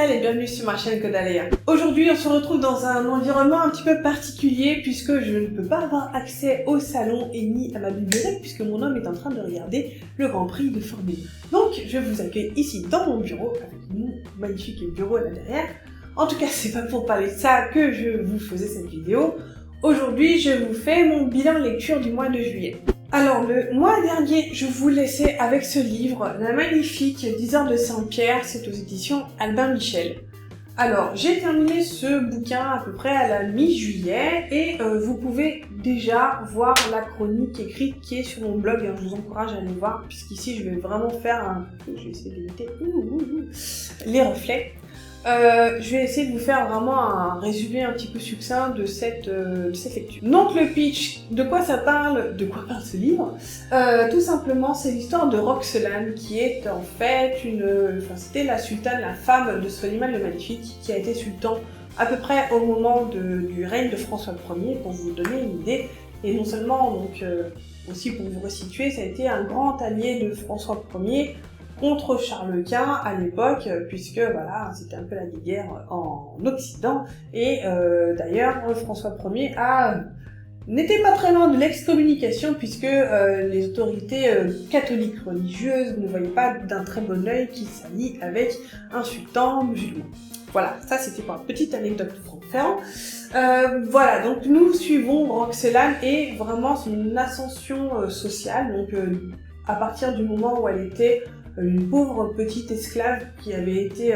Chantal et bienvenue sur ma chaîne Codalea. Aujourd'hui on se retrouve dans un environnement un petit peu particulier puisque je ne peux pas avoir accès au salon et ni à ma bibliothèque puisque mon homme est en train de regarder le Grand Prix de Formule 1. Donc je vous accueille ici dans mon bureau avec mon magnifique bureau là derrière. En tout cas c'est pas pour parler de ça que je vous faisais cette vidéo. Aujourd'hui je vous fais mon bilan lecture du mois de juillet. Alors, le mois dernier, je vous laissais avec ce livre, la magnifique 10 heures de Saint-Pierre, c'est aux éditions Albin Michel. Alors, j'ai terminé ce bouquin à peu près à la mi-juillet et vous pouvez déjà voir la chronique écrite qui est sur mon blog. Je vous encourage à aller voir puisqu'ici, je vais vraiment faire un... Je vais essayer d'éviter les reflets. Je vais essayer de vous faire vraiment un résumé un petit peu succinct de cette lecture. Donc le pitch, de quoi ça parle, de quoi parle ce livre? Tout simplement, c'est l'histoire de Roxelane qui est en fait c'était la sultane, la femme de Soliman le Magnifique, qui a été sultan à peu près au moment du règne de François Ier, pour vous donner une idée. Et non seulement, donc aussi pour vous resituer, ça a été un grand allié de François Ier contre Charles Quint à l'époque, puisque voilà, c'était un peu la guerre en Occident, et d'ailleurs François Ier n'était pas très loin de l'excommunication, puisque les autorités catholiques religieuses ne voyaient pas d'un très bon œil qu'il s'allie avec un sultan musulman. Voilà, ça c'était pour une petite anecdote de Franck Ferrand. Voilà, donc nous suivons Roxelane et vraiment c'est une ascension sociale, donc à partir du moment où elle était une pauvre petite esclave qui avait été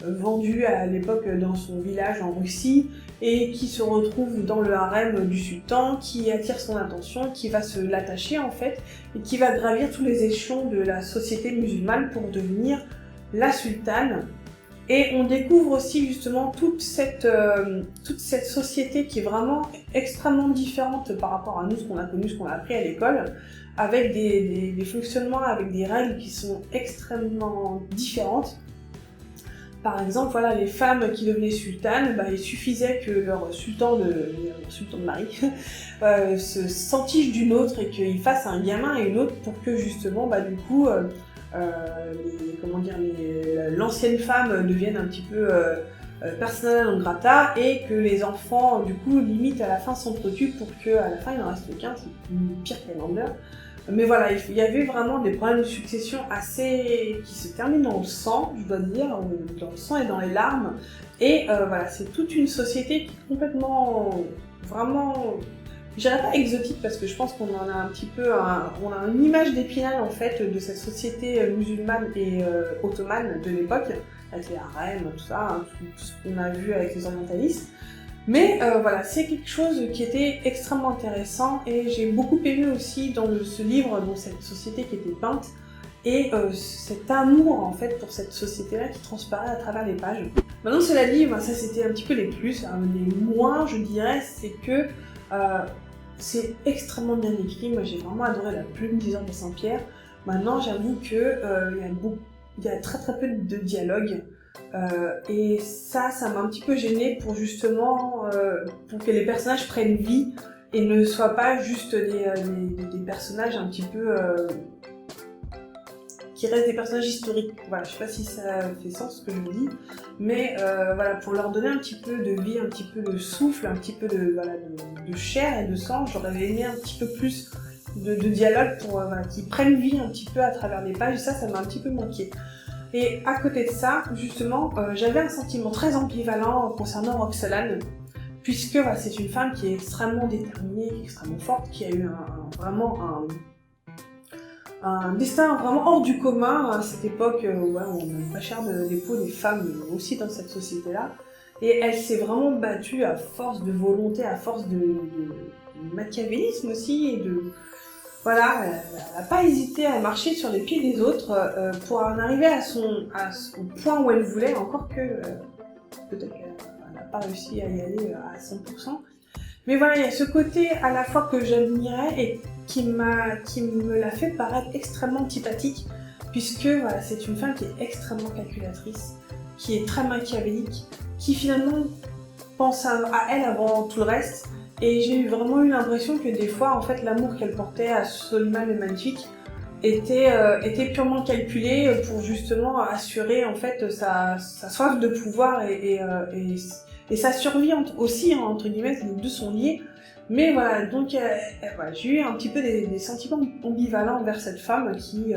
vendue à l'époque dans son village en Russie et qui se retrouve dans le harem du sultan, qui attire son attention, qui va se l'attacher en fait et qui va gravir tous les échelons de la société musulmane pour devenir la sultane. Et on découvre aussi justement toute cette société qui est vraiment extrêmement différente par rapport à nous, ce qu'on a connu, ce qu'on a appris à l'école, avec des fonctionnements, avec des règles qui sont extrêmement différentes. Par exemple, voilà, les femmes qui devenaient sultanes, il suffisait que leur sultan de mari s'entiche d'une autre et qu'il fasse un gamin et une autre pour que justement, l'ancienne femme devienne un petit peu persona non grata et que les enfants, du coup, limite à la fin s'entretuent pour qu'à la fin il n'en reste qu'un, c'est pire qu'Highlander. Mais voilà, il y avait vraiment des problèmes de succession qui se terminent dans le sang, je dois dire, dans le sang et dans les larmes. Et voilà, c'est toute une société qui est complètement, vraiment, je dirais pas exotique parce que je pense qu'on en a un petit peu, on a une image d'Épinal en fait de cette société musulmane et ottomane de l'époque, avec les harems, tout ça, tout ce qu'on a vu avec les orientalistes. Mais voilà, c'est quelque chose qui était extrêmement intéressant et j'ai beaucoup aimé aussi dans ce livre, dans cette société qui était peinte et cet amour en fait pour cette société-là qui transparaît à travers les pages. Maintenant cela dit, ça c'était un petit peu les plus, les moins je dirais, c'est que c'est extrêmement bien écrit. Moi j'ai vraiment adoré la plume 10 heures de Saint-Pierre. Maintenant j'avoue que il y a très très peu de dialogue. Et ça m'a un petit peu gênée pour justement pour que les personnages prennent vie et ne soient pas juste des personnages un petit peu qui restent des personnages historiques. Voilà, je sais pas si ça fait sens ce que je vous dis, mais voilà, pour leur donner un petit peu de vie, un petit peu de souffle, un petit peu de chair et de sang, j'aurais aimé un petit peu plus de dialogue pour qu'ils prennent vie un petit peu à travers les pages, et ça m'a un petit peu manqué. Et à côté de ça, justement, j'avais un sentiment très ambivalent concernant Roxelane, puisque c'est une femme qui est extrêmement déterminée, qui est extrêmement forte, qui a eu un destin vraiment hors du commun à cette époque où on n'avait pas cher des peaux des femmes aussi dans cette société-là. Et elle s'est vraiment battue à force de volonté, à force de machiavélisme aussi, et voilà, elle n'a pas hésité à marcher sur les pieds des autres pour en arriver au point où elle voulait, encore que peut-être qu'elle n'a pas réussi à y aller à 100%. Mais voilà, il y a ce côté à la fois que j'admirais et qui me l'a fait paraître extrêmement antipathique, puisque voilà, c'est une femme qui est extrêmement calculatrice, qui est très machiavélique, qui finalement pense à elle avant tout le reste. Et j'ai vraiment eu l'impression que des fois, en fait, l'amour qu'elle portait à Soliman le Magnifique était purement calculé pour justement assurer en fait sa soif de pouvoir et sa survie aussi, hein, entre guillemets, les deux sont liés. Mais voilà, donc voilà, j'ai eu un petit peu des sentiments ambivalents envers cette femme qui,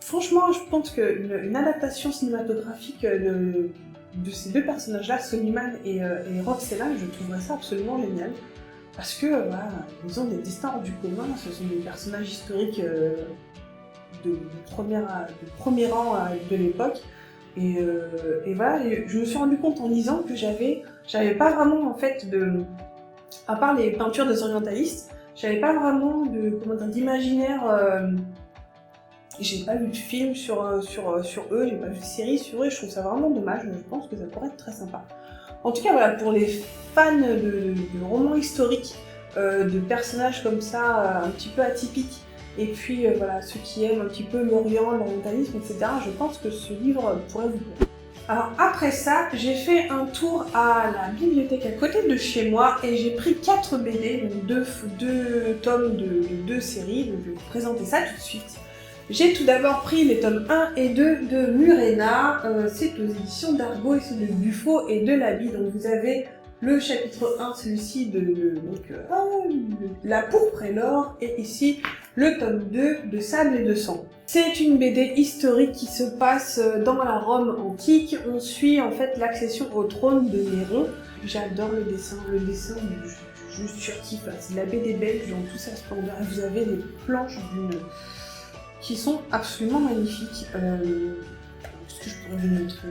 franchement, je pense qu'une adaptation cinématographique de ces deux personnages-là, Soliman et Roxella, je trouverais ça absolument génial. Parce que, voilà, ils ont des destins hors du commun, ce sont des personnages historiques de premier rang de l'époque. Et voilà, je me suis rendu compte en lisant que j'avais pas vraiment, en fait, à part les peintures des orientalistes, j'avais pas vraiment d'imaginaire. J'ai pas vu de film sur eux, j'ai pas vu de série sur eux, je trouve ça vraiment dommage, mais je pense que ça pourrait être très sympa. En tout cas, voilà, pour les fans de romans historiques, de personnages comme ça, un petit peu atypiques, et puis voilà, ceux qui aiment un petit peu l'Orient, l'orientalisme, etc., je pense que ce livre pourrait vous plaire. Alors après ça, j'ai fait un tour à la bibliothèque à côté de chez moi et j'ai pris 4 BD, donc deux tomes de 2 séries, donc je vais vous présenter ça tout de suite. J'ai tout d'abord pris les tomes 1 et 2 de Murena, c'est aux éditions d'Argo et c'est de Buffo et de Labi. Donc vous avez le chapitre 1, celui-ci de La pourpre et l'or, et ici le tome 2 de Sable et de sang. C'est une BD historique qui se passe dans la Rome antique. On suit en fait l'accession au trône de Néron. J'adore le dessin je surkiffe, c'est de la BD belge dans tout sa splendeur. Vous avez les planches qui sont absolument magnifiques. Est-ce que je pourrais vous montrer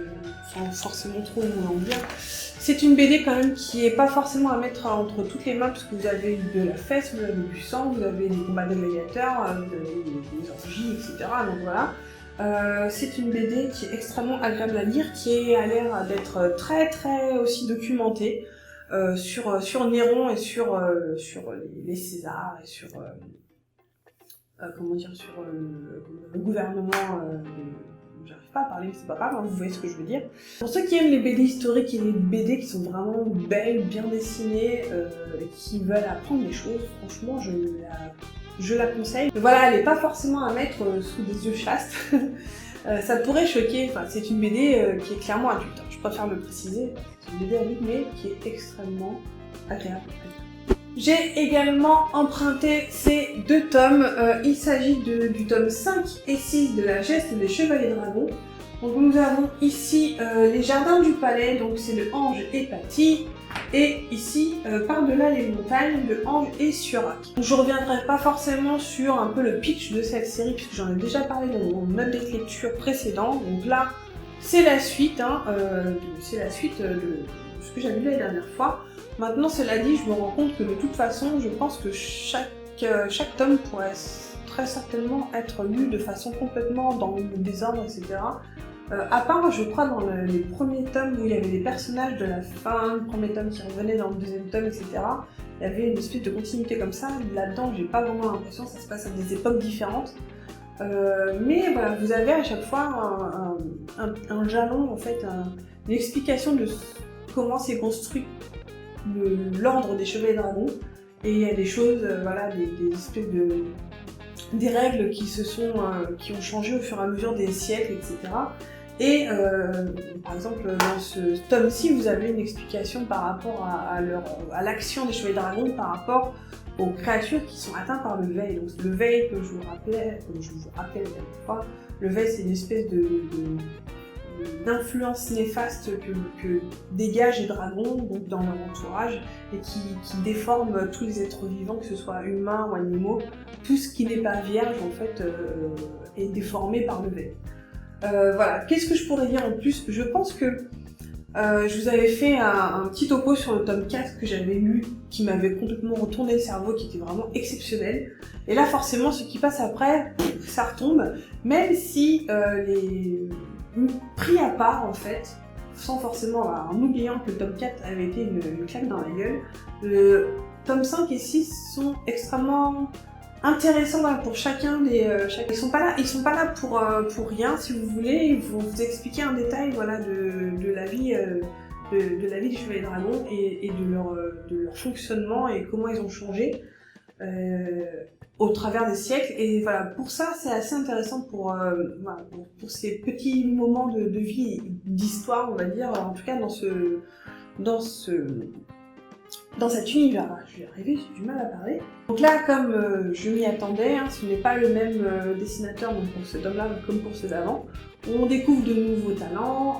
sans forcément trop vous en dire. C'est une BD quand même qui est pas forcément à mettre entre toutes les mains parce que vous avez de la fesse, vous avez du sang, vous avez des combats de gladiateurs, vous avez des orgies, etc. Donc voilà. C'est une BD qui est extrêmement agréable à lire, qui a l'air d'être très très aussi documentée sur Néron et sur les Césars et sur sur le gouvernement j'arrive pas à parler, mais c'est pas grave, hein, vous voyez ce que je veux dire. Pour ceux qui aiment les BD historiques et les BD qui sont vraiment belles, bien dessinées, et qui veulent apprendre des choses, franchement, je la conseille. Mais voilà, elle n'est pas forcément à mettre sous des yeux chastes. Ça pourrait choquer, enfin, c'est une BD qui est clairement adulte, hein, je préfère le préciser. C'est une BD adulte, mais qui est extrêmement agréable. J'ai également emprunté ces 2 tomes, il s'agit du tome 5 et 6 de la geste des Chevaliers Dragons. Donc nous avons ici les Jardins du Palais, donc c'est le Ange et Paty, et ici, par-delà les montagnes, le Ange et Surac. Je reviendrai pas forcément sur un peu le pitch de cette série, puisque j'en ai déjà parlé dans mon update lecture précédent, donc là, c'est la suite, de ce que j'avais lu la dernière fois. Maintenant, cela dit, je me rends compte que de toute façon, je pense que chaque tome pourrait très certainement être lu de façon complètement dans le désordre, etc. À part, je crois, dans les premiers tomes où il y avait des personnages de la fin, le premier tome qui revenait dans le deuxième tome, etc. Il y avait une espèce de continuité comme ça. Là-dedans, j'ai pas vraiment l'impression, ça se passe à des époques différentes. Mais voilà, vous avez à chaque fois un jalon, en fait, une explication de comment s'est construit l'ordre des Chevaliers Dragons, et il y a des choses, voilà, des espèces des règles qui ont changé au fur et à mesure des siècles, etc. Et par exemple, dans ce tome-ci, vous avez une explication par rapport à l'action des Chevaliers Dragons par rapport aux créatures qui sont atteintes par le Veil. Donc le Veil, que je vous rappelle la dernière fois, le Veil c'est une espèce d'influence néfaste que dégagent les dragons donc dans leur entourage et qui déforme tous les êtres vivants, que ce soit humains ou animaux. Tout ce qui n'est pas vierge en fait est déformé par le Veil. Voilà, qu'est-ce que je pourrais dire en plus? Je pense que je vous avais fait un petit topo sur le tome 4 que j'avais lu, qui m'avait complètement retourné le cerveau, qui était vraiment exceptionnel. Et là forcément ce qui passe après, ça retombe, même si pris à part en fait, sans forcément, en oubliant que le tome 4 avait été une claque dans la gueule, le tome 5 et 6 sont extrêmement intéressants pour chacun des... Ils sont pas là pour rien, si vous voulez. Ils vont vous expliquer un détail, voilà, de la vie des Chevaliers Dragons et de leur fonctionnement et comment ils ont changé. au travers des siècles. Et voilà, pour ça, c'est assez intéressant pour ces petits moments de vie, d'histoire, on va dire, en tout cas dans cet univers. Je vais y arriver, j'ai du mal à parler. Donc là, comme je m'y attendais, hein, ce n'est pas le même dessinateur donc pour cet homme-là comme pour ceux d'avant. On découvre de nouveaux talents,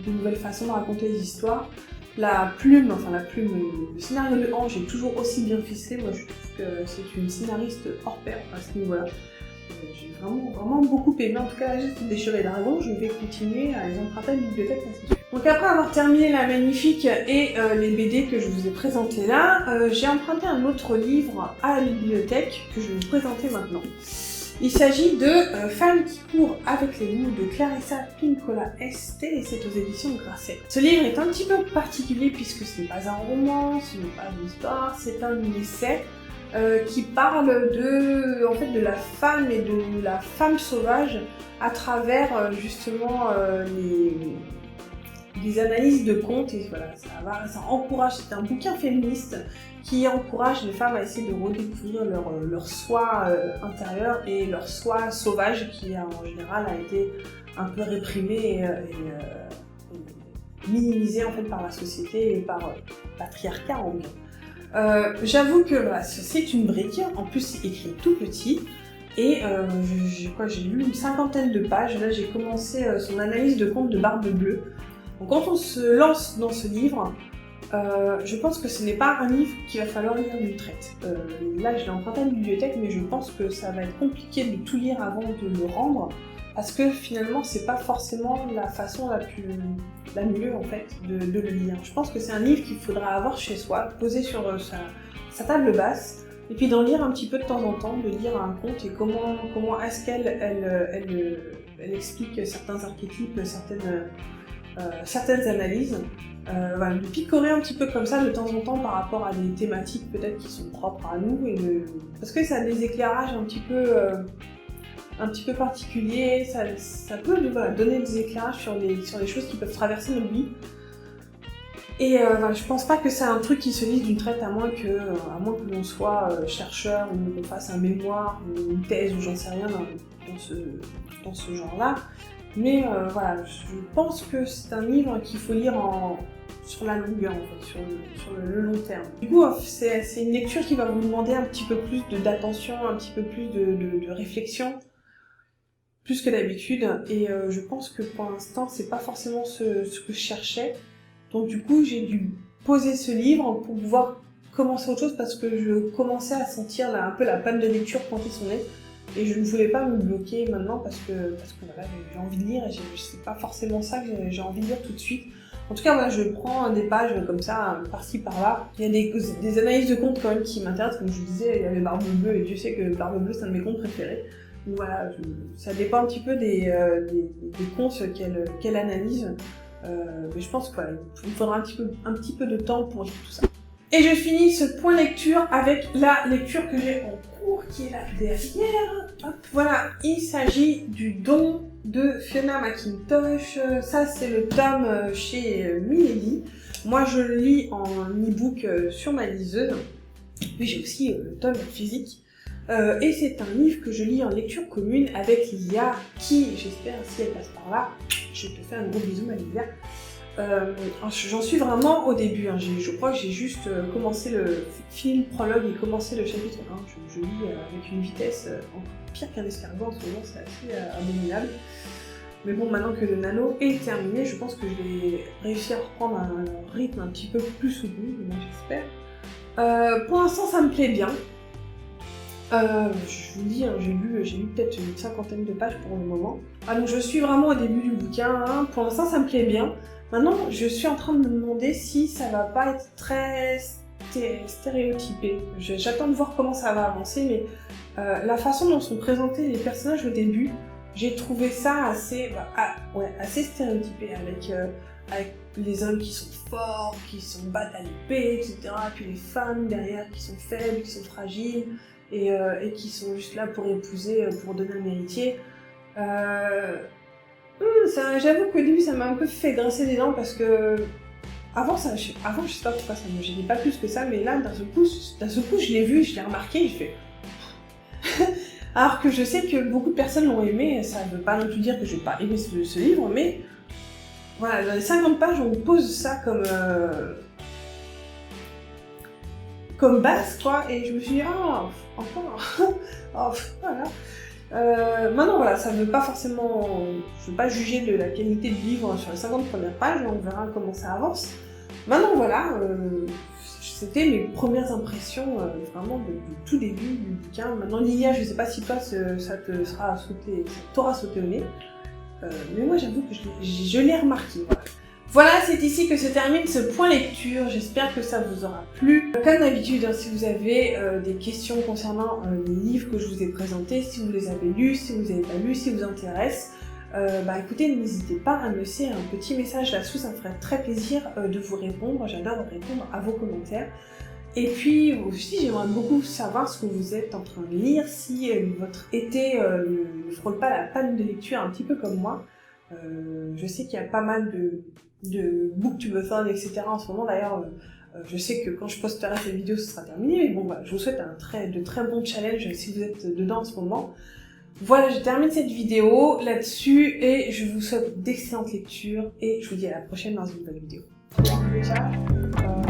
de nouvelles façons de raconter les histoires. La plume, le scénario de Ange est toujours aussi bien ficelé. Moi, je trouve que c'est une scénariste hors pair à ce niveau-là. J'ai vraiment beaucoup aimé. En tout cas, la geste des Chevaliers Dragons, je vais continuer à les emprunter à la bibliothèque. Donc après avoir terminé La Magnifique et les BD que je vous ai présentés là, j'ai emprunté un autre livre à la bibliothèque que je vais vous présenter maintenant. Il s'agit de Femmes qui courent avec les loups de Clarissa Pinkola St et c'est aux éditions de Grasset. Ce livre est un petit peu particulier puisque ce n'est pas un roman, ce n'est pas une histoire, c'est un essai qui parle de la femme et de la femme sauvage à travers justement des analyses de contes. Et voilà, ça encourage, c'est un bouquin féministe qui encourage les femmes à essayer de redécouvrir leur soi intérieur et leur soi sauvage qui en général a été un peu réprimé et minimisé en fait par la société et par le patriarcat en gros. J'avoue que voilà, c'est une brique, en plus c'est écrit tout petit, et j'ai lu une 50aine de pages. Là j'ai commencé son analyse de contes de Barbe Bleue. Donc quand on se lance dans ce livre, je pense que ce n'est pas un livre qu'il va falloir lire d'une traite. Là je l'ai emprunté à la bibliothèque, mais je pense que ça va être compliqué de tout lire avant de le rendre, parce que finalement c'est pas forcément la façon la mieux en fait de le lire. Je pense que c'est un livre qu'il faudra avoir chez soi, posé sur sa table basse, et puis d'en lire un petit peu de temps en temps, de lire un conte et comment est-ce qu'elle explique certains archétypes, certaines analyses, de picorer un petit peu comme ça de temps en temps par rapport à des thématiques peut-être qui sont propres à nous, parce que ça a des éclairages un petit peu particuliers, ça peut donner des éclairages sur les choses qui peuvent traverser notre vie. Et je pense pas que c'est un truc qui se lise d'une traite, à moins que l'on soit chercheur ou qu'on fasse un mémoire ou une thèse ou j'en sais rien dans ce genre-là. Mais je pense que c'est un livre qu'il faut lire sur la longueur, en fait, sur le long terme. Du coup, c'est une lecture qui va vous demander un petit peu plus d'attention, un petit peu plus de réflexion, plus que d'habitude. Et je pense que pour l'instant, c'est pas forcément ce que je cherchais. Donc du coup, j'ai dû poser ce livre pour pouvoir commencer autre chose, parce que je commençais à sentir un peu la panne de lecture pointer son nez. Et je ne voulais pas me bloquer maintenant parce que voilà, j'ai envie de lire et c'est pas forcément ça que j'ai envie de lire tout de suite. En tout cas, voilà, je prends des pages comme ça, par-ci, par-là. Il y a des analyses de contes quand même qui m'intéressent, comme je vous disais, il y avait Barbe Bleue, et Dieu sait que Barbe Bleue, c'est un de mes contes préférés. Donc voilà, ça dépend un petit peu des contes qu'elle analyse. Mais je pense qu'il faudra un petit peu de temps pour lire tout ça. Et je finis ce point lecture avec la lecture que j'ai en cours, qui est là derrière. Hop, voilà, il s'agit du Don de Fiona McIntosh. Ça, c'est le tome chez Milady. Moi, je le lis en e-book sur ma liseuse, mais j'ai aussi le tome physique. Et c'est un livre que je lis en lecture commune avec Lilia, qui, j'espère, si elle passe par là, je te fais un gros bisou, ma Lilia. J'en suis vraiment au début, hein. Je crois que j'ai juste commencé le film prologue et commencé le chapitre 1. Je lis avec une vitesse pire qu'un escargot en ce moment, c'est assez abominable. Mais bon, maintenant que le nano est terminé, je pense que je vais réussir à reprendre un rythme un petit peu plus soutenu, moi j'espère. Pour l'instant, ça me plaît bien. Je vous dis, hein, j'ai lu peut-être une 50aine de pages pour le moment. Donc je suis vraiment au début du bouquin, hein. Pour l'instant ça me plaît bien. Maintenant, je suis en train de me demander si ça va pas être très stéréotypé. J'attends de voir comment ça va avancer, mais la façon dont sont présentés les personnages au début, j'ai trouvé ça assez stéréotypé, avec les hommes qui sont forts, qui sont battent à l'épée, etc. Et puis les femmes derrière qui sont faibles, qui sont fragiles, et qui sont juste là pour épouser, pour donner un héritier. J'avoue qu'au début ça m'a un peu fait grincer des dents, parce que avant, avant, je sais pas pourquoi ça me gênait pas plus que ça, mais là, d'un seul coup, je l'ai vu, je l'ai remarqué, je fais... Alors que je sais que beaucoup de personnes l'ont aimé, ça veut pas non plus dire que je vais pas aimer ce livre, mais voilà, dans les 50 pages, on pose ça comme base, quoi, et je me suis dit, ah, encore, oh, voilà. Maintenant, voilà, ça veut pas forcément, je veux pas juger de la qualité du livre sur les 50 premières pages, on verra comment ça avance. Maintenant, voilà, c'était mes premières impressions vraiment du tout début du bouquin. Maintenant, Lilia, je sais pas si toi, ça t'aura sauté au nez, mais moi, j'avoue que je l'ai remarqué, voilà. Voilà, c'est ici que se termine ce point lecture, j'espère que ça vous aura plu. Comme d'habitude, si vous avez des questions concernant les livres que je vous ai présentés, si vous les avez lus, si vous les avez pas lus, si vous intéressent, écoutez, n'hésitez pas à me laisser un petit message là-dessous, ça me ferait très plaisir de vous répondre, j'adore répondre à vos commentaires. Et puis aussi, j'aimerais beaucoup savoir ce que vous êtes en train de lire, si votre été ne frôle pas la panne de lecture un petit peu comme moi. Je sais qu'il y a pas mal de booktubeathon, etc. en ce moment. D'ailleurs, je sais que quand je posterai cette vidéo, ce sera terminé. Mais bon, voilà, je vous souhaite de très bons challenges si vous êtes dedans en ce moment. Voilà, je termine cette vidéo là-dessus et je vous souhaite d'excellentes lectures et je vous dis à la prochaine dans une nouvelle vidéo. Ciao.